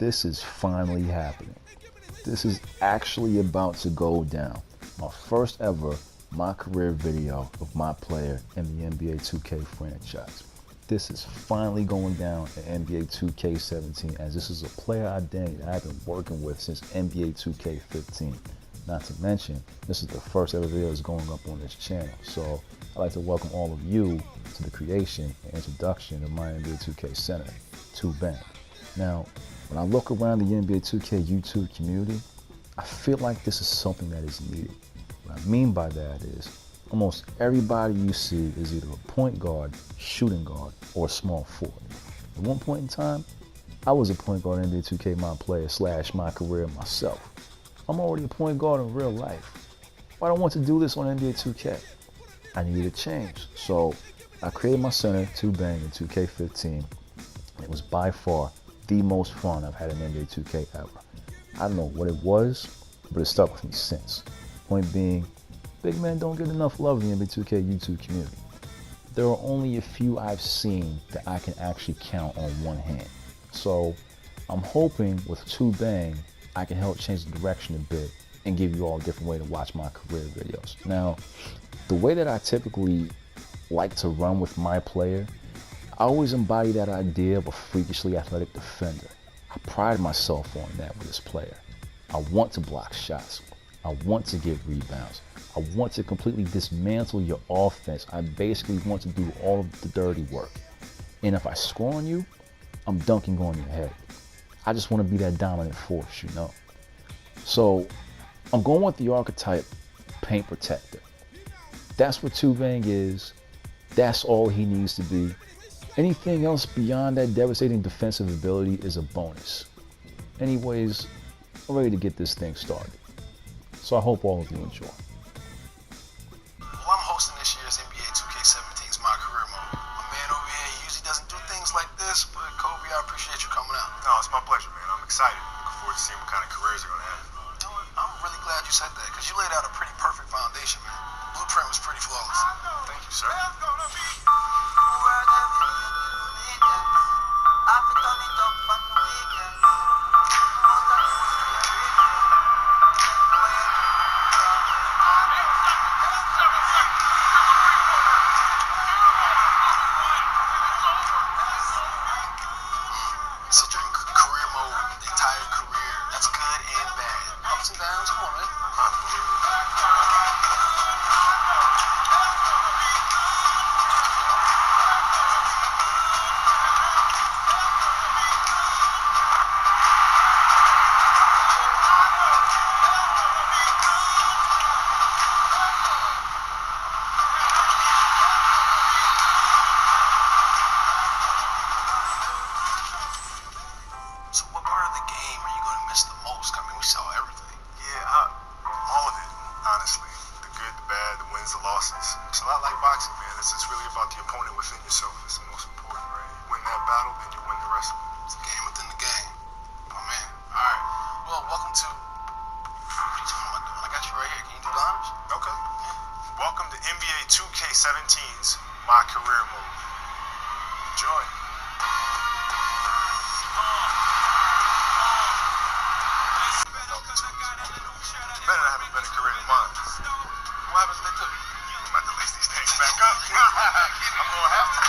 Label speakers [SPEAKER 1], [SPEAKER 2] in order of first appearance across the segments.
[SPEAKER 1] this is finally happening. This is actually about to go down. My first ever my career video of my player in the NBA 2K franchise. This is finally going down in NBA 2K17, as this is a player identity that I've been working with since NBA 2K15. Not to mention, this is the first ever video that's going up on this channel. So I'd like to welcome all of you to the creation and introduction of my NBA 2K center, 2Beng. Now, when I look around the NBA 2K YouTube community, I feel like this is something that is needed. What I mean by that is, almost everybody you see is either a point guard, shooting guard, or a small forward. At one point in time, I was a point guard in NBA 2K my player / my career myself. I'm already a point guard in real life. Why do I want to do this on NBA 2K? I needed a change. So I created my center, 2Beng, in 2K15. It was by far the most fun I've had in NBA 2K ever. I don't know what it was, but it stuck with me since. Point being, big men don't get enough love in the NBA 2K YouTube community. There are only a few I've seen that I can actually count on one hand. So I'm hoping with 2Beng, I can help change the direction a bit and give you all a different way to watch my career videos. Now, the way that I typically like to run with my player, I always embody that idea of a freakishly athletic defender. I pride myself on that with this player. I want to block shots. I want to get rebounds. I want to completely dismantle your offense. I basically want to do all of the dirty work. And if I score on you, I'm dunking on your head. I just want to be that dominant force, you know? So I'm going with the archetype paint protector. That's what 2Beng is. That's all he needs to be. Anything else beyond that devastating defensive ability is a bonus. Anyways, I'm ready to get this thing started. So I hope all of you enjoy.
[SPEAKER 2] Well, I'm hosting this year's NBA 2K17's My Career Mode. My man over here usually doesn't do things like this, but Kobe, I appreciate you coming out.
[SPEAKER 3] No, it's my pleasure, man. I'm excited. Looking forward to seeing what kind of careers they're going to have.
[SPEAKER 2] You know what? I'm really glad you said that, because you laid out a pretty perfect foundation, man. Blueprint was pretty flawless.
[SPEAKER 3] Thank you, sir.
[SPEAKER 2] Considering career mode, the entire career, that's good and bad. Ups and downs, come on, man. So what part of the game are you going to miss the most? I mean, we saw everything.
[SPEAKER 3] Yeah, all of it, honestly. The good, the bad, the wins, the losses. It's a lot like boxing, man. It's really about the opponent within yourself. It's the most important, right? Win that battle, then you win the rest of it.
[SPEAKER 2] It's a game within the game. Oh, man. All right. Well, welcome to... What are you talking about doing? I got you right here. Can you do the honors?
[SPEAKER 3] Okay. Welcome to NBA 2K17's My Career Mode. Enjoy. Better not have a better career than mine.
[SPEAKER 2] What happens if they do?
[SPEAKER 3] I'm about to lace these things back up. I'm gonna have to.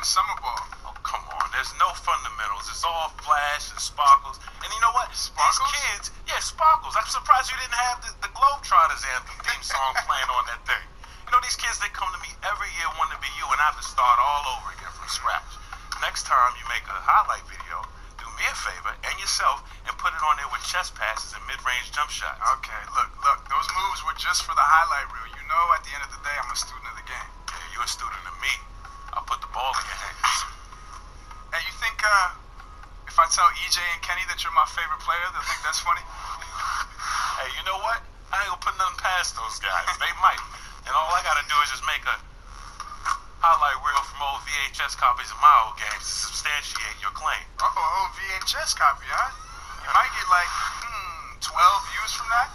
[SPEAKER 3] the summer ball.
[SPEAKER 2] Oh, come on. There's no fundamentals. It's all flash and sparkles. And you know what?
[SPEAKER 3] Sparkles?
[SPEAKER 2] These kids, yeah, sparkles. I'm surprised you didn't have the Globetrotters anthem theme song playing on that day. You know, these kids, they come to me every year wanting to be you, and I have to start all over again from scratch. Next time you make a highlight video, do me a favor and yourself and put it on there with chest passes and mid-range jump shots.
[SPEAKER 3] Okay, look, those moves were just for the highlight reel. You know, at the end of the day, I'm a student of the game.
[SPEAKER 2] Yeah, you're a student of me. I'll put the ball in your hands.
[SPEAKER 3] Hey, you think, if I tell EJ and Kenny that you're my favorite player, they'll think that's funny?
[SPEAKER 2] Hey, you know what? I ain't gonna put nothing past those guys. They might. And all I gotta do is just make a highlight reel from old VHS copies of my old games to substantiate your claim.
[SPEAKER 3] Uh-oh, VHS copy, huh? You might get like, 12 views from that.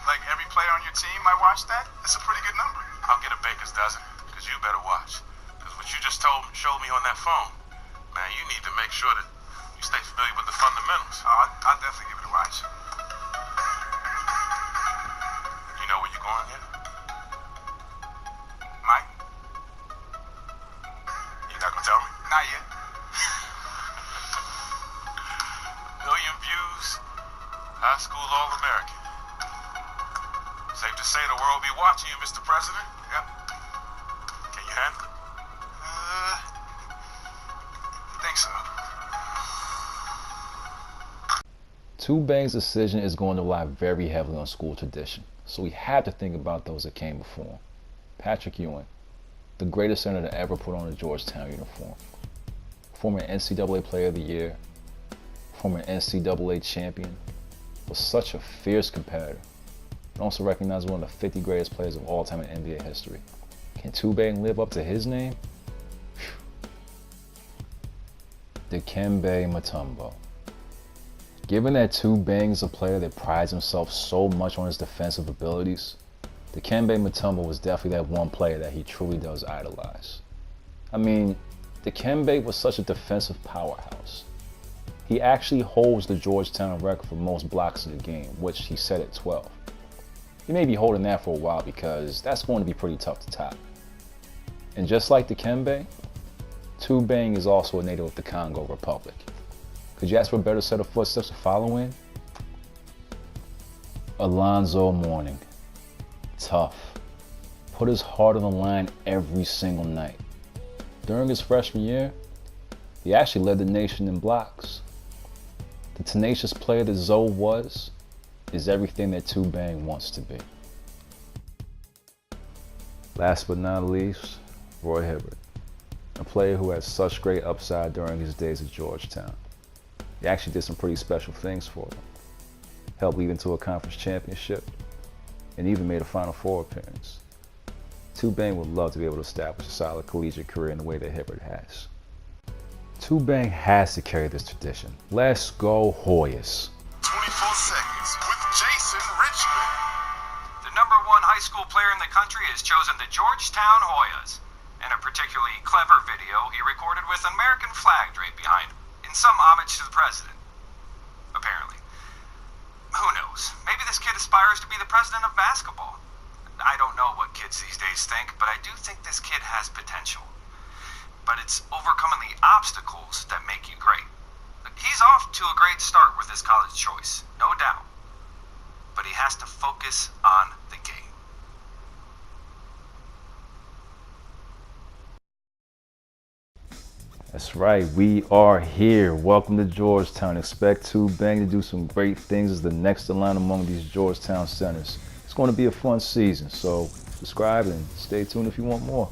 [SPEAKER 3] Like every player on your team might watch that. That's a pretty good number.
[SPEAKER 2] I'll get a baker's dozen, because you better watch. Because what you just showed me on that phone, man, you need to make sure that you stay familiar with the fundamentals.
[SPEAKER 3] I'll definitely give it a watch.
[SPEAKER 2] You know where you're going here?
[SPEAKER 3] Mike?
[SPEAKER 2] You're not gonna tell me?
[SPEAKER 3] Not yet.
[SPEAKER 2] Million views, high school All-American. Safe to say the world will be watching you, Mr. President.
[SPEAKER 3] Yep.
[SPEAKER 2] Can you handle it?
[SPEAKER 3] Think so.
[SPEAKER 1] Two Beng's decision is going to rely very heavily on school tradition, so we have to think about those that came before him. Patrick Ewing, the greatest center to ever put on a Georgetown uniform. Former NCAA Player of the Year, former NCAA champion, was such a fierce competitor, and also recognized as one of the 50 greatest players of all time in NBA history. Can Two Beng live up to his name? Dikembe Mutombo. Given that Two Beng is a player that prides himself so much on his defensive abilities, Dikembe Mutombo was definitely that one player that he truly does idolize. I mean, Dikembe was such a defensive powerhouse. He actually holds the Georgetown record for most blocks in the game, which he set at 12. He may be holding that for a while because that's going to be pretty tough to top. And just like Dikembe, Two Beng is also a native of the Congo Republic. Could you ask for a better set of footsteps to follow in? Alonzo Mourning. Tough. Put his heart on the line every single night. During his freshman year, he actually led the nation in blocks. The tenacious player that Zoe was is everything that Two Beng wants to be. Last but not least, Roy Hibbert, a player who had such great upside during his days at Georgetown. He actually did some pretty special things for them. Helped lead into a conference championship, and even made a Final Four appearance. Two Beng would love to be able to establish a solid collegiate career in the way that Hibbert has. Two Beng has to carry this tradition. Let's go Hoyas.
[SPEAKER 3] 24 seconds with Jason Richmond.
[SPEAKER 4] The #1 high school player in the country has chosen the Georgetown Hoyas. In a particularly clever video he recorded with an American flag draped behind him, in some homage to the president. Apparently. Who knows? Maybe this kid aspires to be the president of basketball. I don't know what kids these days think, but I do think this kid has potential. But it's overcoming the obstacles that make you great. He's off to a great start with his college choice, no doubt. But he has to focus on the game.
[SPEAKER 1] That's right, we are here. Welcome to Georgetown. Expect Two Beng to do some great things as the next in line among these Georgetown centers. It's going to be a fun season, so subscribe and stay tuned if you want more.